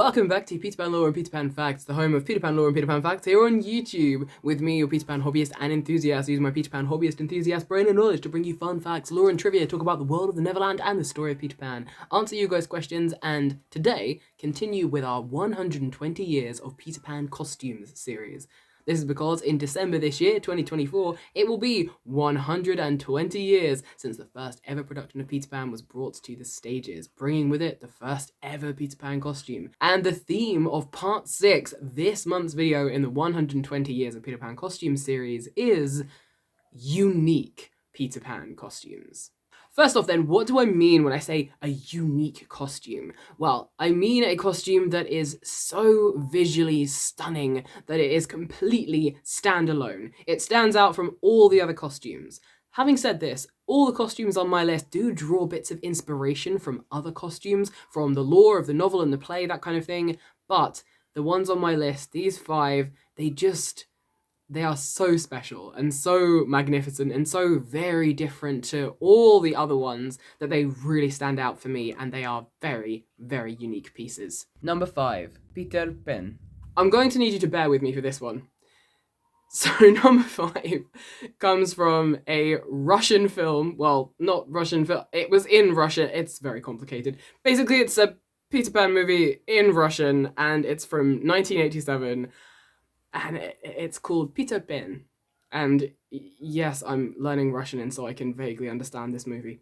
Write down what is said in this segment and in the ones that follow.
Welcome back to Peter Pan Lore and Peter Pan Facts, the home of Peter Pan Lore and Peter Pan Facts here on YouTube, with me, your Peter Pan hobbyist and enthusiast, using my Peter Pan hobbyist enthusiast brain and knowledge to bring you fun facts, lore and trivia, talk about the world of the Neverland and the story of Peter Pan, answer you guys' questions, and today, continue with our 120 years of Peter Pan costumes series. This is because in December this year, 2024, it will be 120 years since the first ever production of Peter Pan was brought to the stages, bringing with it the first ever Peter Pan costume. And the theme of part 6, this month's video in the 120 years of Peter Pan costume series, is unique Peter Pan costumes. First off then, what do I mean when I say a unique costume? Well, I mean a costume that is so visually stunning that it is completely standalone. It stands out from all the other costumes. Having said this, all the costumes on my list do draw bits of inspiration from other costumes, from the lore of the novel and the play, that kind of thing, but the ones on my list, these 5, they are so special and so magnificent and so very different to all the other ones that they really stand out for me, and they are very, very unique pieces. Number 5, peterpan. I'm going to need you to bear with me for this one. So number 5 comes from a Russian film. Well, not Russian film. It was in Russia. It's very complicated. Basically, it's a Peter Pan movie in Russian, and it's from 1987. And it's called Peterpan. And yes, I'm learning Russian, and so I can vaguely understand this movie.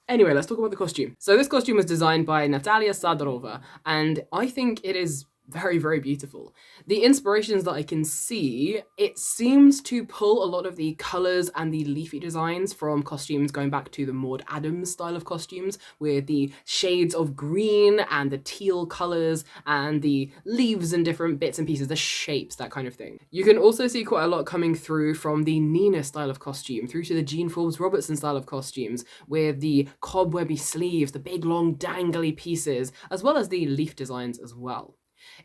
Anyway, let's talk about the costume. So this costume was designed by Natalia Sadorova, and I think it is very, very beautiful. The inspirations that I can see, it seems to pull a lot of the colours and the leafy designs from costumes going back to the Maud Adams style of costumes, with the shades of green and the teal colours and the leaves and different bits and pieces, the shapes, that kind of thing. You can also see quite a lot coming through from the Nina style of costume through to the Jean Forbes Robertson style of costumes, with the cobwebby sleeves, the big long dangly pieces, as well as the leaf designs as well.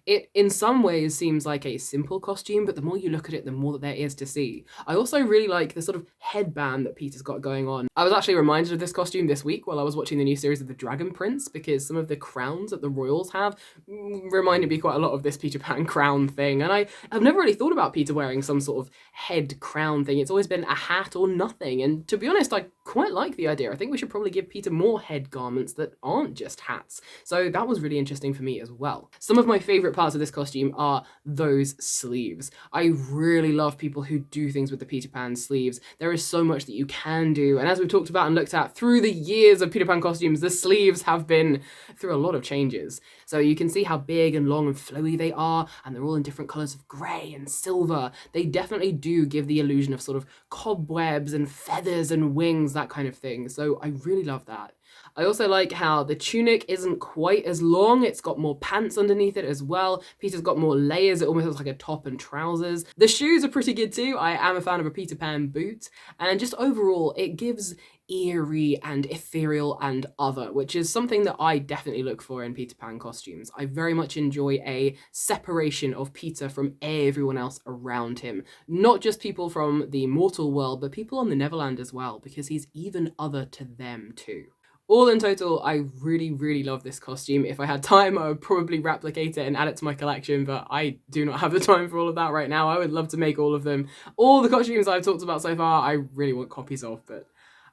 It, in some ways, seems like a simple costume, but the more you look at it, the more that there is to see. I also really like the sort of headband that Peter's got going on. I was actually reminded of this costume this week while I was watching the new series of The Dragon Prince, because some of the crowns that the royals have reminded me quite a lot of this Peter Pan crown thing, and I've never really thought about Peter wearing some sort of head crown thing. It's always been a hat or nothing, and to be honest, I quite like the idea. I think we should probably give Peter more head garments that aren't just hats, so that was really interesting for me as well. Some of my favourite parts of this costume are those sleeves. I really love people who do things with the Peter Pan sleeves. There is so much that you can do, and as we've talked about and looked at through the years of Peter Pan costumes, the sleeves have been through a lot of changes. So you can see how big and long and flowy they are, and they're all in different colours of grey and silver. They definitely do give the illusion of sort of cobwebs and feathers and wings, that kind of thing. So I really love that. I also like how the tunic isn't quite as long. It's got more pants underneath it as well. Peter's got more layers. It almost looks like a top and trousers. The shoes are pretty good too. I am a fan of a Peter Pan boot. And just overall, it gives eerie and ethereal and other, which is something that I definitely look for in Peter Pan costumes. I very much enjoy a separation of Peter from everyone else around him. Not just people from the mortal world, but people on the Neverland as well, because he's even other to them too. All in total, I really, really love this costume. If I had time, I would probably replicate it and add it to my collection, but I do not have the time for all of that right now. I would love to make all of them. All the costumes I've talked about so far, I really want copies of, but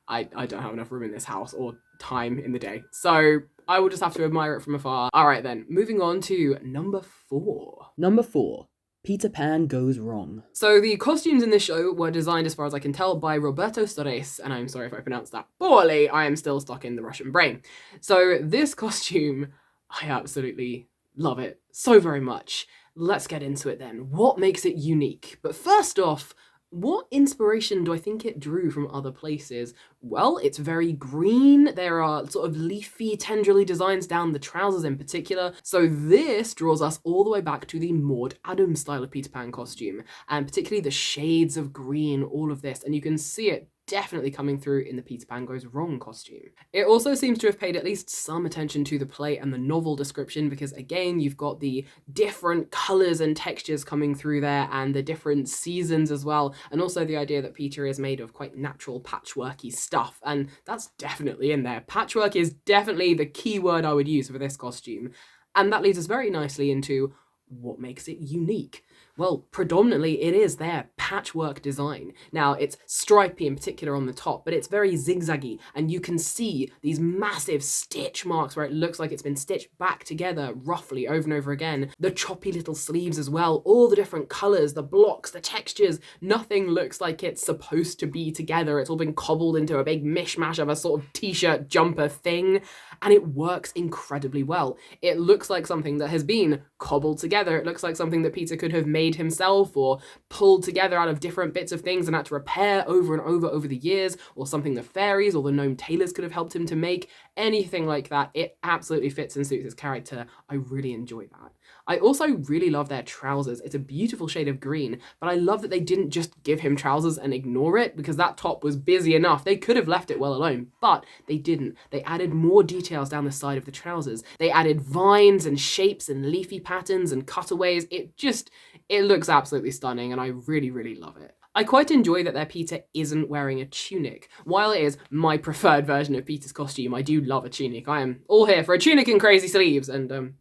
I don't have enough room in this house or time in the day. So I will just have to admire it from afar. All right then, moving on to number 4. Number 4. Peter Pan Goes Wrong. So the costumes in this show were designed, as far as I can tell, by Roberto Stores, and I'm sorry if I pronounced that poorly. I am still stuck in the Russian brain. So this costume, I absolutely love it so very much. Let's get into it then. What makes it unique? But first off, what inspiration do I think it drew from other places? Well, it's very green. There are sort of leafy, tendrily designs down the trousers in particular. So this draws us all the way back to the Maud Adams style of Peter Pan costume, and particularly the shades of green, all of this. And you can see it definitely coming through in the Peter Pan Goes Wrong costume. It also seems to have paid at least some attention to the play and the novel description, because again, you've got the different colours and textures coming through there, and the different seasons as well, and also the idea that Peter is made of quite natural patchworky stuff, and that's definitely in there. Patchwork is definitely the key word I would use for this costume. And that leads us very nicely into what makes it unique. Well, predominantly it is their patchwork design. Now, it's stripy in particular on the top, but it's very zigzaggy, and you can see these massive stitch marks where it looks like it's been stitched back together roughly over and over again. The choppy little sleeves as well, all the different colors, the blocks, the textures, nothing looks like it's supposed to be together. It's all been cobbled into a big mishmash of a sort of t-shirt jumper thing, and it works incredibly well. It looks like something that has been cobbled together. It looks like something that Peter could have made himself or pulled together out of different bits of things and had to repair over and over the years, or something the fairies or the gnome tailors could have helped him to make. Anything like that. It absolutely fits and suits his character. I really enjoy that. I also really love their trousers. It's a beautiful shade of green, but I love that they didn't just give him trousers and ignore it, because that top was busy enough. They could have left it well alone, but they didn't. They added more details down the side of the trousers. They added vines and shapes and leafy patterns and cutaways. It looks absolutely stunning, and I really, really love it. I quite enjoy that their Peter isn't wearing a tunic. While it is my preferred version of Peter's costume, I do love a tunic. I am all here for a tunic and crazy sleeves, and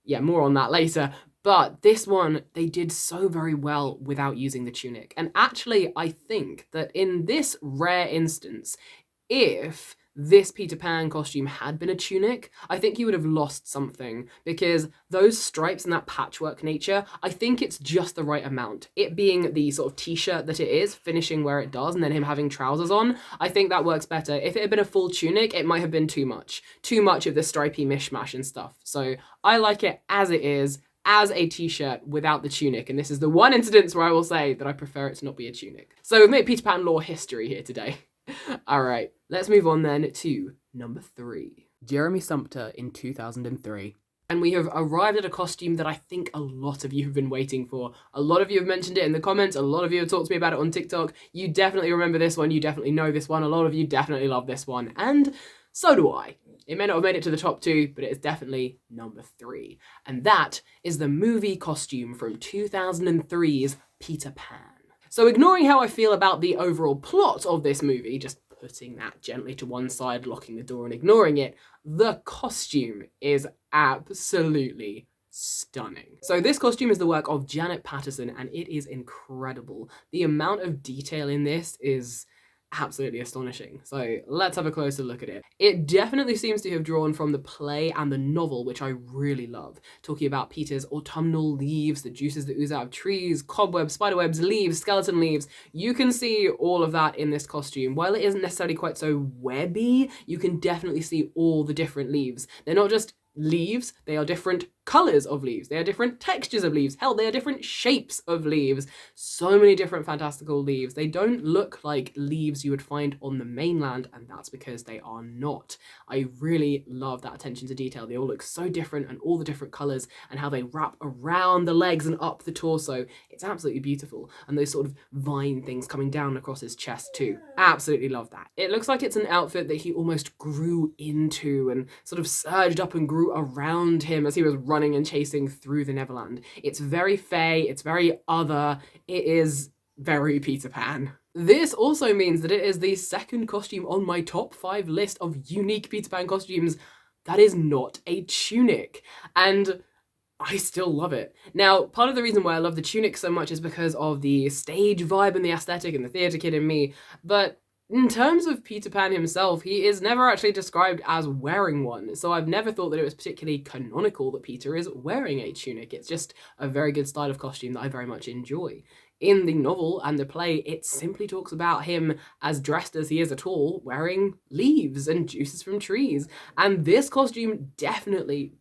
yeah, more on that later. But this one, they did so very well without using the tunic. And actually, I think that in this rare instance, if this Peter Pan costume had been a tunic, I think he would have lost something, because those stripes and that patchwork nature, I think it's just the right amount. It being the sort of t-shirt that it is, finishing where it does, and then him having trousers on, I think that works better. If it had been a full tunic, it might have been too much of the stripy mishmash and stuff. So I like it as it is, as a t-shirt without the tunic, and this is the one instance where I will say that I prefer it to not be a tunic. So we've made Peter Pan lore history here today. All right, let's move on then to number 3. Jeremy Sumpter in 2003. And we have arrived at a costume that I think a lot of you have been waiting for. A lot of you have mentioned it in the comments. A lot of you have talked to me about it on TikTok. You definitely remember this one. You definitely know this one. A lot of you definitely love this one. And so do I. It may not have made it to the top 2, but it is definitely number 3. And that is the movie costume from 2003's Peter Pan. So ignoring how I feel about the overall plot of this movie, just putting that gently to one side, locking the door and ignoring it, the costume is absolutely stunning. So this costume is the work of Janet Patterson, and it is incredible. The amount of detail in this is absolutely astonishing. So let's have a closer look at it. It definitely seems to have drawn from the play and the novel, which I really love. Talking about Peter's autumnal leaves, the juices that ooze out of trees, cobwebs, spiderwebs, leaves, skeleton leaves. You can see all of that in this costume. While it isn't necessarily quite so webby, you can definitely see all the different leaves. They're not just leaves, they are different colors of leaves, they are different textures of leaves, hell, they are different shapes of leaves. So many different fantastical leaves. They don't look like leaves you would find on the mainland, and that's because they are not. I really love that attention to detail. They all look so different, and all the different colors, and how they wrap around the legs and up the torso. It's absolutely beautiful. And those sort of vine things coming down across his chest too. Absolutely love that. It looks like it's an outfit that he almost grew into and sort of surged up and grew around him as he was running and chasing through the Neverland. It's very fey, it's very other, it is very Peter Pan. This also means that it is the second costume on my top 5 list of unique Peter Pan costumes that is not a tunic. And I still love it. Now, part of the reason why I love the tunic so much is because of the stage vibe and the aesthetic and the theatre kid in me, but in terms of Peter Pan himself, he is never actually described as wearing one, so I've never thought that it was particularly canonical that Peter is wearing a tunic. It's just a very good style of costume that I very much enjoy. In the novel and the play, it simply talks about him, as dressed as he is at all, wearing leaves and juices from trees. And this costume definitely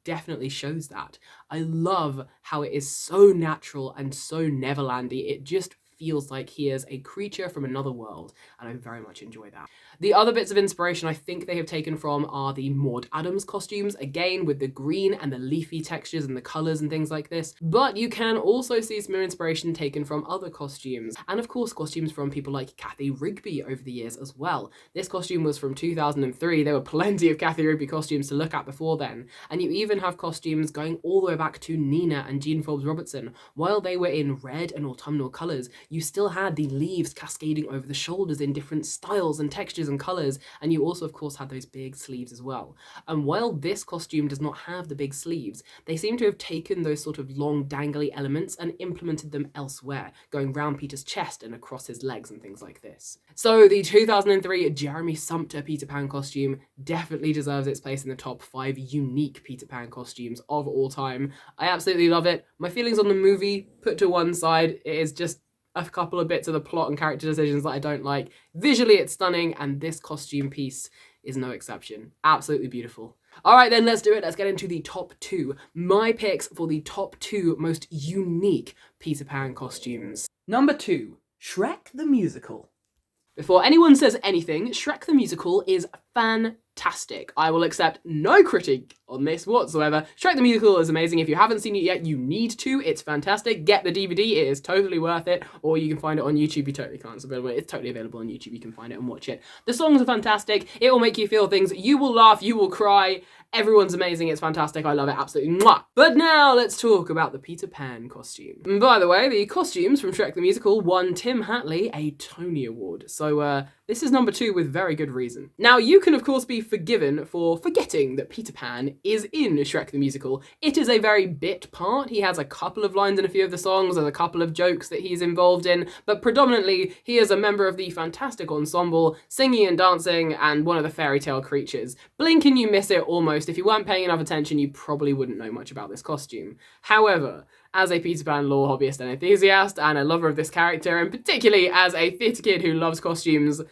shows that. I love how it is so natural and so Neverlandy. It just feels like he is a creature from another world, and I very much enjoy that. The other bits of inspiration I think they have taken from are the Maud Adams costumes, again with the green and the leafy textures and the colours and things like this, but you can also see some inspiration taken from other costumes, and of course costumes from people like Kathy Rigby over the years as well. This costume was from 2003, there were plenty of Kathy Rigby costumes to look at before then, and you even have costumes going all the way back to Nina and Jean Forbes Robertson. While they were in red and autumnal colours, you still had the leaves cascading over the shoulders in different styles and textures and colours, and you also of course had those big sleeves as well. And while this costume does not have the big sleeves, they seem to have taken those sort of long dangly elements and implemented them elsewhere, going round Peter's chest and across his legs and things like this. So the 2003 Jeremy Sumpter Peter Pan costume definitely deserves its place in the top 5 unique Peter Pan costumes of all time. I absolutely love it. My feelings on the movie put to one side, it is just a couple of bits of the plot and character decisions that I don't like. Visually it's stunning, and this costume piece is no exception. Absolutely beautiful. Alright then, let's do it. Let's get into the top 2. My picks for the top 2 most unique Peter Pan costumes. Number 2, Shrek the Musical. Before anyone says anything, Shrek the Musical is fantastic. I will accept no critique on this whatsoever. Shrek the Musical is amazing. If you haven't seen it yet, you need to. It's fantastic. Get the DVD. It is totally worth it. Or you can find it on YouTube. You totally can't. It's totally available on YouTube. You can find it and watch it. The songs are fantastic. It will make you feel things. You will laugh. You will cry. Everyone's amazing. It's fantastic. I love it. Absolutely. Mwah. But now let's talk about the Peter Pan costume. And by the way, the costumes from Shrek the Musical won Tim Hatley a Tony Award. So this is number 2 with very good reason. Now, you can of course be forgiven for forgetting that Peter Pan is in Shrek the Musical. It is a very bit part. He has a couple of lines in a few of the songs, there's a couple of jokes that he's involved in, but predominantly he is a member of the fantastic ensemble, singing and dancing, and one of the fairy tale creatures. Blink and you miss it almost. If you weren't paying enough attention, you probably wouldn't know much about this costume. However, as a Peter Pan lore hobbyist and enthusiast, and a lover of this character, and particularly as a theatre kid who loves costumes,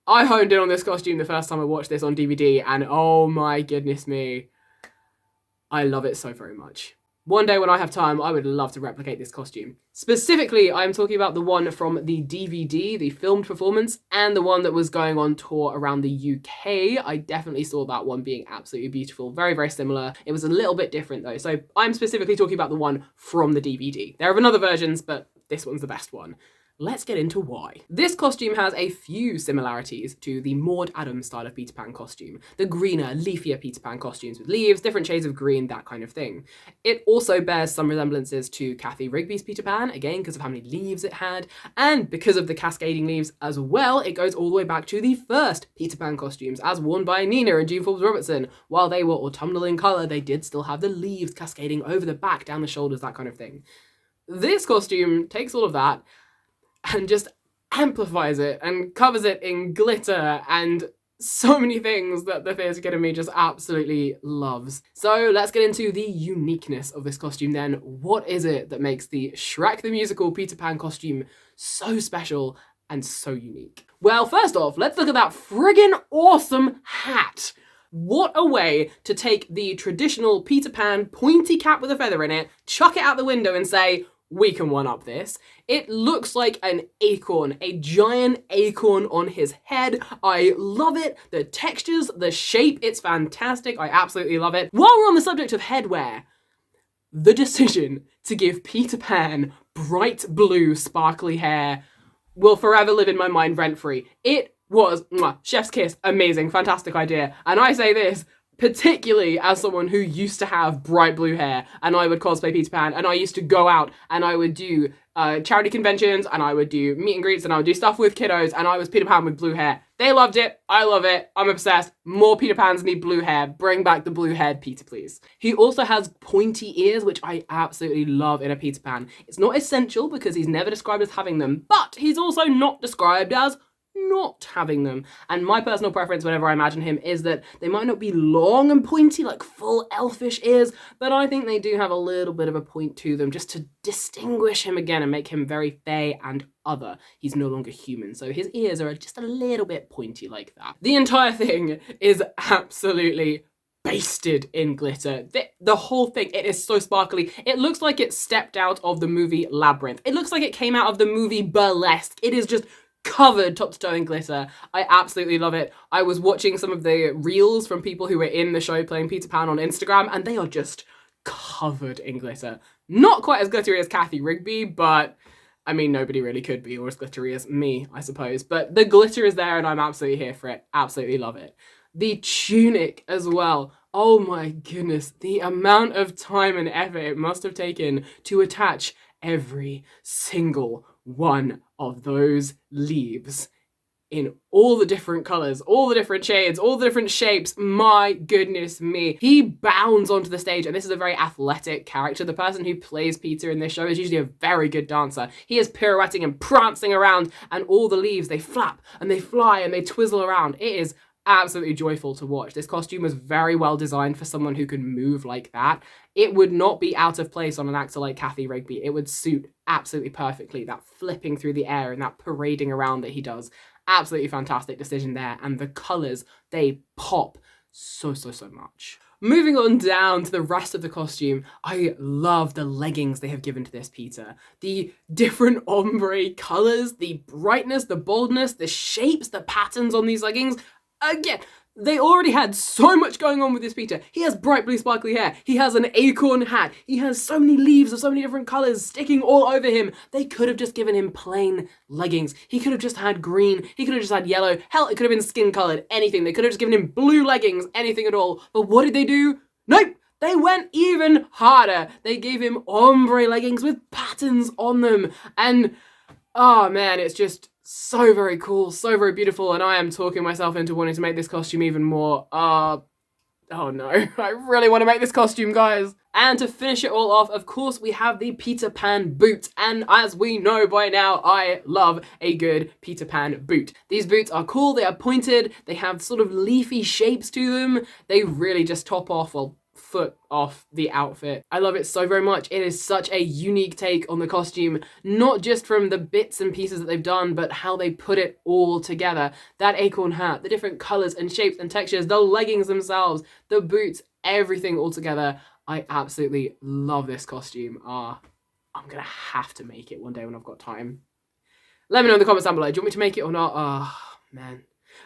I honed in on this costume the first time I watched this on DVD, and oh my goodness me, I love it so very much. One day when I have time, I would love to replicate this costume. Specifically, I'm talking about the one from the DVD, the filmed performance, and the one that was going on tour around the UK. I definitely saw that one being absolutely beautiful. Very, very similar. It was a little bit different though. So I'm specifically talking about the one from the DVD. There have been other versions, but this one's the best one. Let's get into why. This costume has a few similarities to the Maud Adams style of Peter Pan costume. The greener, leafier Peter Pan costumes with leaves, different shades of green, that kind of thing. It also bears some resemblances to Kathy Rigby's Peter Pan, again because of how many leaves it had, and because of the cascading leaves as well, it goes all the way back to the first Peter Pan costumes as worn by Nina and Jean Forbes Robertson. While they were autumnal in colour, they did still have the leaves cascading over the back, down the shoulders, that kind of thing. This costume takes all of that and just amplifies it and covers it in glitter and so many things that the theatre kid in me just absolutely loves. So let's get into the uniqueness of this costume then. What is it that makes the Shrek the Musical Peter Pan costume so special and so unique? Well, first off, let's look at that friggin' awesome hat. What a way to take the traditional Peter Pan pointy cap with a feather in it, chuck it out the window and say, we can one-up this. It looks like an acorn, a giant acorn on his head. I love it. The textures, the shape, it's fantastic. I absolutely love it. While we're on the subject of headwear, the decision to give Peter Pan bright blue sparkly hair will forever live in my mind rent-free. It was, chef's kiss, amazing, fantastic idea. And I say this particularly as someone who used to have bright blue hair, and I would cosplay Peter Pan, and I used to go out and I would do charity conventions, and I would do meet and greets, and I would do stuff with kiddos, and I was Peter Pan with blue hair. They loved it. I love it. I'm obsessed. More Peter Pans need blue hair. Bring back the blue-haired Peter, please. He also has pointy ears, which I absolutely love in a Peter Pan. It's not essential because he's never described as having them, but he's also not described as not having them. And my personal preference whenever I imagine him is that they might not be long and pointy like full elfish ears, but I think they do have a little bit of a point to them just to distinguish him again and make him very fey and other. He's no longer human, so his ears are just a little bit pointy like that. The entire thing is absolutely basted in glitter. The whole thing, it is so sparkly. It looks like it stepped out of the movie Labyrinth. It looks like it came out of the movie Burlesque. It is just covered top to toe in glitter. I absolutely love it. I was watching some of the reels from people who were in the show playing Peter Pan on Instagram, and they are just covered in glitter. Not quite as glittery as Kathy Rigby, but I mean, nobody really could be, or as glittery as me, I suppose. But the glitter is there, and I'm absolutely here for it. Absolutely love it. The tunic as well. Oh my goodness, the amount of time and effort it must have taken to attach every single one of those leaves in all the different colors, all the different shades, all the different shapes. My goodness me. He bounds onto the stage, and this is a very athletic character. The person who plays Peter in this show is usually a very good dancer. He is pirouetting and prancing around, and all the leaves, they flap and they fly and they twizzle around. It is absolutely joyful to watch. This costume was very well designed for someone who can move like that. It would not be out of place on an actor like Kathy Rigby. It would suit absolutely perfectly, that flipping through the air and that parading around that he does. Absolutely fantastic decision there, and the colours, they pop so much. Moving on down to the rest of the costume, I love the leggings they have given to this Peter. The different ombre colours, the brightness, the boldness, the shapes, the patterns on these leggings. Again, they already had so much going on with this Peter. He has bright blue sparkly hair. He has an acorn hat. He has so many leaves of so many different colours sticking all over him. They could have just given him plain leggings. He could have just had green. He could have just had yellow. Hell, it could have been skin coloured. Anything. They could have just given him blue leggings. Anything at all. But what did they do? Nope. They went even harder. They gave him ombre leggings with patterns on them. And, oh man, it's just so very cool, so very beautiful, and I am talking myself into wanting to make this costume even more. Oh no, I really want to make this costume, guys. And to finish it all off, of course, we have the Peter Pan boot. And as we know by now, I love a good Peter Pan boot. These boots are cool, they are pointed, they have sort of leafy shapes to them. They really just top off, well, foot off the outfit. I love it so very much. It is such a unique take on the costume, not just from the bits and pieces that they've done, but how they put it all together. That acorn hat, the different colors and shapes and textures, the leggings themselves, the boots, everything all together. I absolutely love this costume. I'm gonna have to make it one day when I've got time. Let me know in the comments down below. Do you want me to make it or not? Oh, man.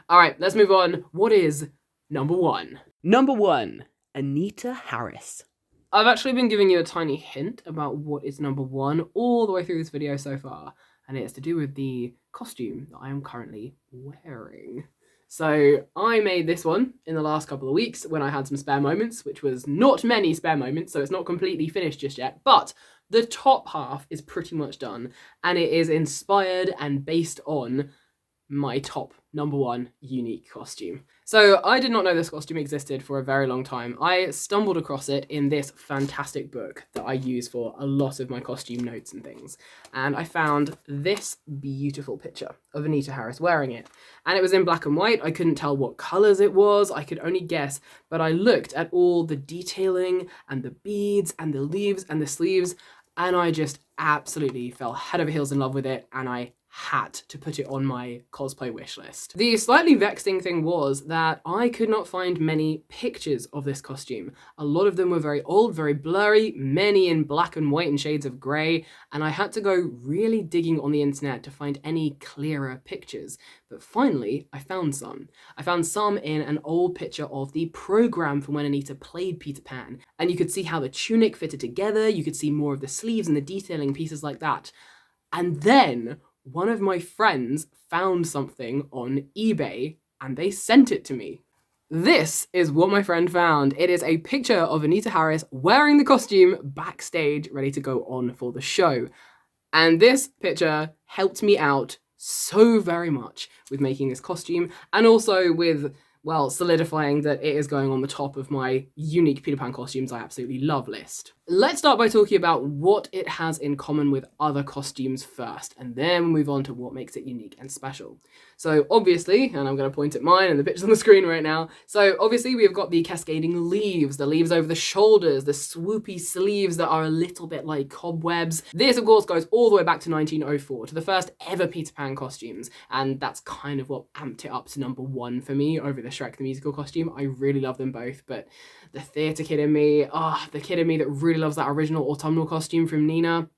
All right, let's move on. What is number one? Number one, Anita Harris. I've actually been giving you a tiny hint about what is number one all the way through this video so far, and it's to do with the costume that I am currently wearing. So I made this one in the last couple of weeks when I had some spare moments, which was not many spare moments, so it's not completely finished just yet, but the top half is pretty much done, and it is inspired and based on my top number one unique costume. So I did not know this costume existed for a very long time. I stumbled across it in this fantastic book that I use for a lot of my costume notes and things. And I found this beautiful picture of Anita Harris wearing it. And it was in black and white. I couldn't tell what colors it was. I could only guess. But I looked at all the detailing and the beads and the leaves and the sleeves, and I just absolutely fell head over heels in love with it, and I had to put it on my cosplay wish list. The slightly vexing thing was that I could not find many pictures of this costume. A lot of them were very old, very blurry, many in black and white and shades of grey, and I had to go really digging on the internet to find any clearer pictures. But finally, I found some. I found some in an old picture of the program from when Anita played Peter Pan, and you could see how the tunic fitted together, you could see more of the sleeves and the detailing, pieces like that. And then one of my friends found something on eBay and they sent it to me. This is what my friend found. It is a picture of Anita Harris wearing the costume backstage, ready to go on for the show. And this picture helped me out so very much with making this costume, and also with, well, solidifying that it is going on the top of my unique Peter Pan costumes I absolutely love list. Let's start by talking about what it has in common with other costumes first, and then we'll move on to what makes it unique and special. So obviously, and I'm going to point at mine and the picture's on the screen right now, so obviously we've got the cascading leaves, the leaves over the shoulders, the swoopy sleeves that are a little bit like cobwebs. This of course goes all the way back to 1904, to the first ever Peter Pan costumes, and that's kind of what amped it up to number one for me over the Shrek the Musical costume. I really love them both, but the theatre kid in me, the kid in me that really loves that original autumnal costume from Nina,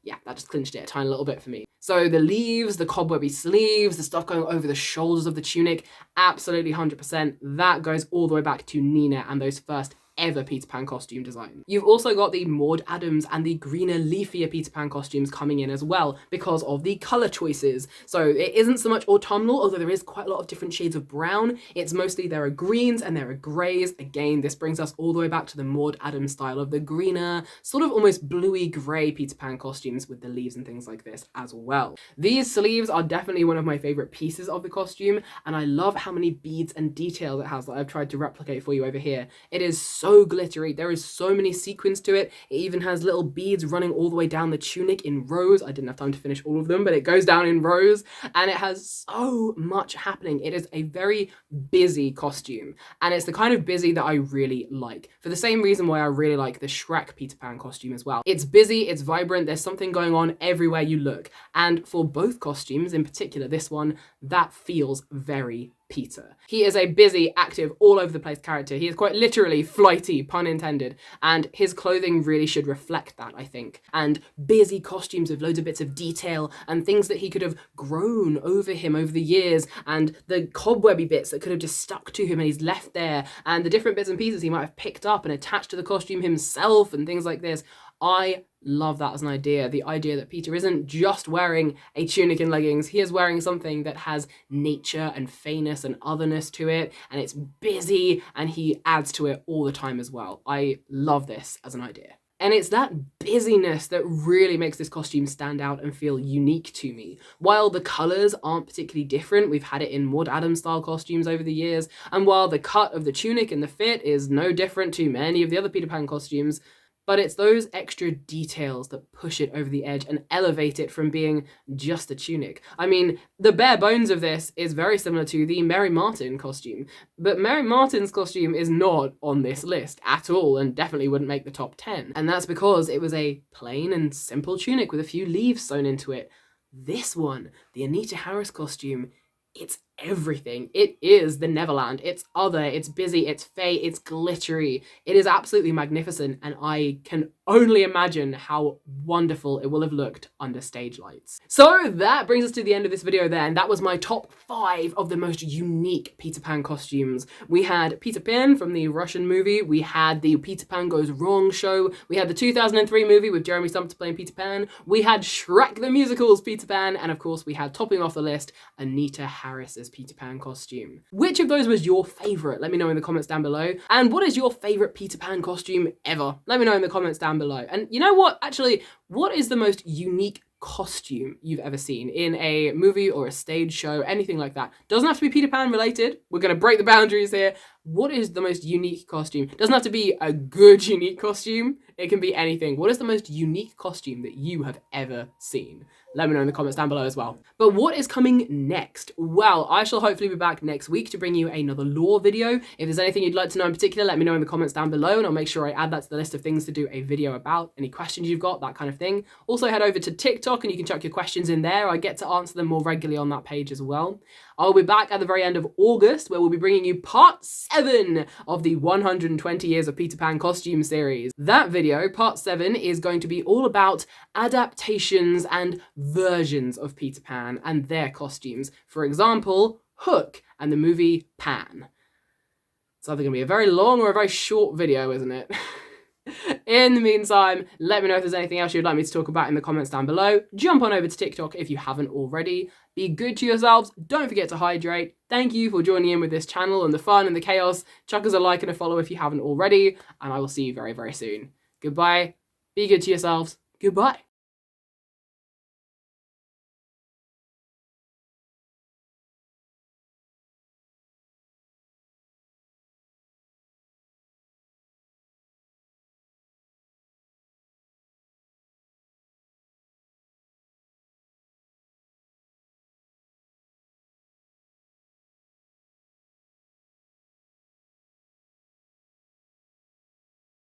yeah, that just clinched it a tiny little bit for me. So the leaves, the cobwebby sleeves, the stuff going over the shoulders of the tunic, absolutely 100%. That goes all the way back to Nina and those first ever Peter Pan costume design. You've also got the Maud Adams and the greener, leafier Peter Pan costumes coming in as well because of the colour choices. So it isn't so much autumnal, although there is quite a lot of different shades of brown. It's mostly there are greens and there are greys. Again, this brings us all the way back to the Maud Adams style of the greener, sort of almost bluey grey Peter Pan costumes with the leaves and things like this as well. These sleeves are definitely one of my favourite pieces of the costume, and I love how many beads and detail it has that I've tried to replicate for you over here. It is so glittery. There is so many sequins to it. It even has little beads running all the way down the tunic in rows. I didn't have time to finish all of them, but it goes down in rows, and it has so much happening. It is a very busy costume, and it's the kind of busy that I really like, for the same reason why I really like the Shrek Peter Pan costume as well. It's busy, it's vibrant, there's something going on everywhere you look, and for both costumes, in particular this one, that feels very Peter. He is a busy, active, all over the place character. He is quite literally flighty, pun intended, and his clothing really should reflect that, I think. And busy costumes with loads of bits of detail and things that he could have grown over him over the years, and the cobwebby bits that could have just stuck to him and he's left there, and the different bits and pieces he might have picked up and attached to the costume himself and things like this. I love that as an idea. The idea that Peter isn't just wearing a tunic and leggings, he is wearing something that has nature and fayness and otherness to it, and it's busy, and he adds to it all the time as well. I love this as an idea. And it's that busyness that really makes this costume stand out and feel unique to me. While the colours aren't particularly different, we've had it in Maud Adams style costumes over the years, and while the cut of the tunic and the fit is no different to many of the other Peter Pan costumes, but it's those extra details that push it over the edge and elevate it from being just a tunic. I mean, the bare bones of this is very similar to the Mary Martin costume, but Mary Martin's costume is not on this list at all and definitely wouldn't make the top 10. And that's because it was a plain and simple tunic with a few leaves sewn into it. This one, the Anita Harris costume, it's everything. It is the Neverland. It's other, it's busy, it's fey, it's glittery. It is absolutely magnificent, and I can only imagine how wonderful it will have looked under stage lights. So that brings us to the end of this video then. That was my top 5 of the most unique Peter Pan costumes. We had Peter Pan from the Russian movie, we had the Peter Pan Goes Wrong show, we had the 2003 movie with Jeremy Sumpter playing Peter Pan, we had Shrek the Musical's Peter Pan, and of course we had, topping off the list, Anita Harris's Peter Pan costume. Which of those was your favourite? Let me know in the comments down below. And what is your favourite Peter Pan costume ever? Let me know in the comments down below. And you know what? Actually, what is the most unique costume you've ever seen in a movie or a stage show, anything like that? Doesn't have to be Peter Pan related. We're going to break the boundaries here. What is the most unique costume? Doesn't have to be a good unique costume. It can be anything. What is the most unique costume that you have ever seen? Let me know in the comments down below as well. But what is coming next? Well, I shall hopefully be back next week to bring you another lore video. If there's anything you'd like to know in particular, let me know in the comments down below, and I'll make sure I add that to the list of things to do a video about. Any questions you've got, that kind of thing. Also head over to TikTok and you can chuck your questions in there. I get to answer them more regularly on that page as well. I'll be back at the very end of August, where we'll be bringing you part 7 of the 120 Years of Peter Pan costume series. That video, part 7, is going to be all about adaptations and versions of Peter Pan and their costumes. For example, Hook and the movie Pan. It's either going to be a very long or a very short video, isn't it? In the meantime, let me know if there's anything else you'd like me to talk about in the comments down below. Jump on over to TikTok if you haven't already. Be good to yourselves. Don't forget to hydrate. Thank you for joining in with this channel and the fun and the chaos. Chuck us a like and a follow if you haven't already. And I will see you very, very soon. Goodbye. Be good to yourselves. Goodbye.